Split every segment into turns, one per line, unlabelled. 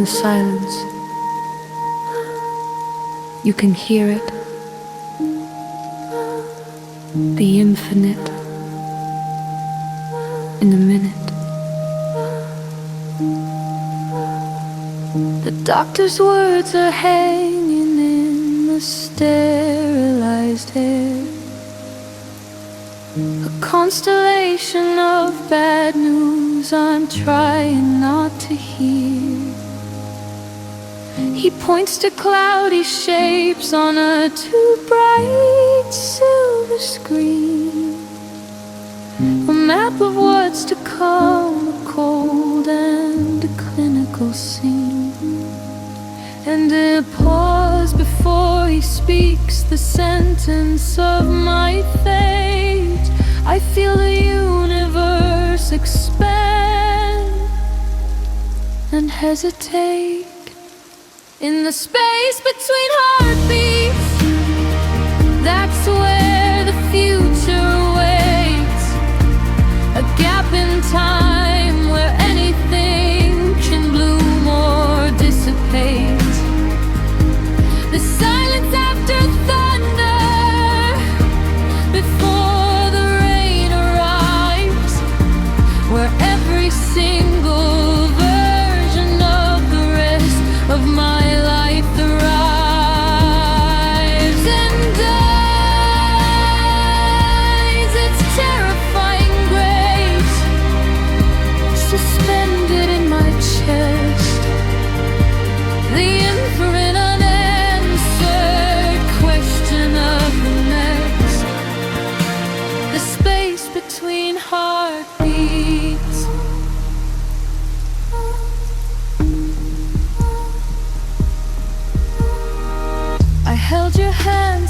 silence. You can hear it, the infinite in a minute. The doctor's words are hanging in the sterilized air, a constellation of bad news I'm trying not to hear. He points to cloudy shapes on a too bright silver screen, a map of what's to come, a cold and a clinical scene. And in a pause before he speaks the sentence of my fate, I feel the universe expand and hesitate. In the space between heartbeats, that's where the future waits. A gap in time where anything can bloom or dissipate. The silence after thunder, before the rain arrives, where every single version of the rest of my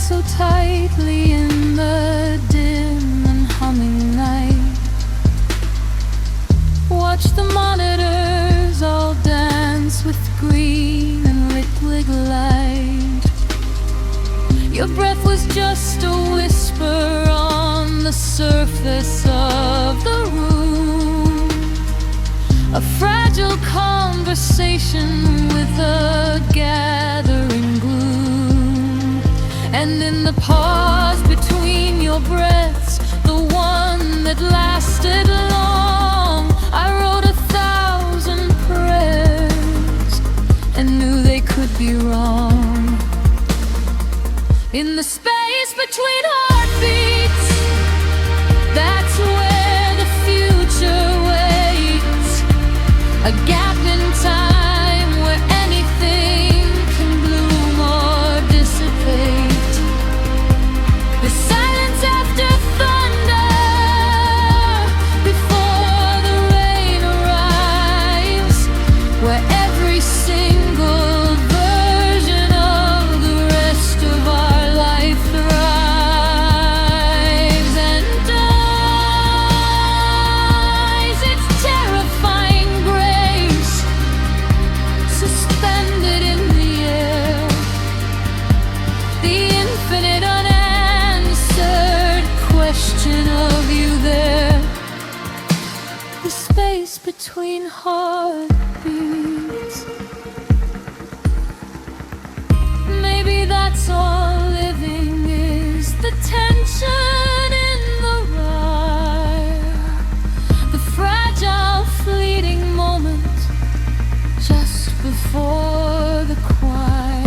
so tightly in the dim and humming night. Watch the monitors all dance with green and liquid light. Your breath was just a whisper on the surface of the room, a fragile conversation with a gathering gloom. And in the pause between your breaths, the one that lasted long, I wrote 1,000 prayers and knew they could be wrong. In the space between heartbeats, that's where the future waits. A gap in time where anything can bloom or dissipate. The silence after thunder, before the rain arrives, where every single version of the rest of our life thrives and dies. Its terrifying grace, suspended in the air, the infinite question of you there. The space between heartbeats. Maybe that's all living is, the tension in the wire, the fragile fleeting moment just before the choir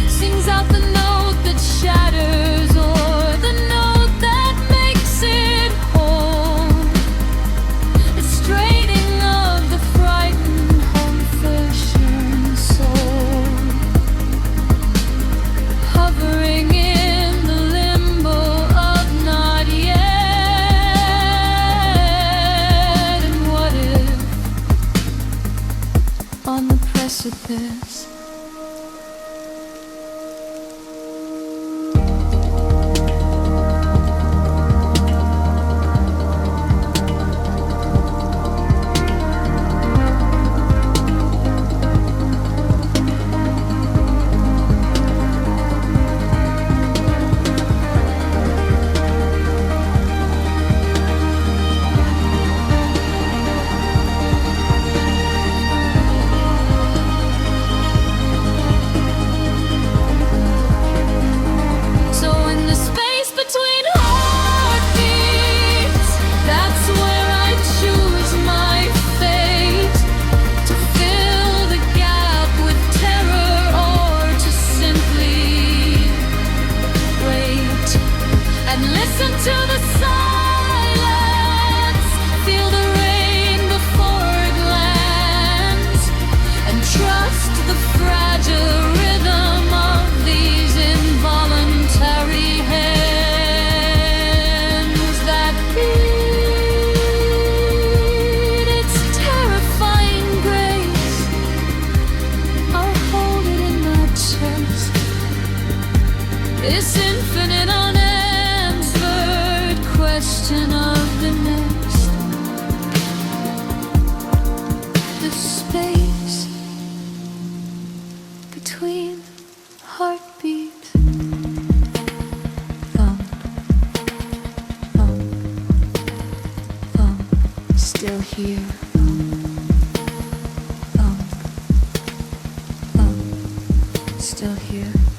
sings out the note that shatters, or the note that makes it whole. It's straining of the frightened, home-fashioned soul, hovering in the limbo of not yet. And what if on the precipice This infinite unanswered question of the next, the space between heartbeats. Thump, thump, thump, still here. Thump, thump, thump, still here.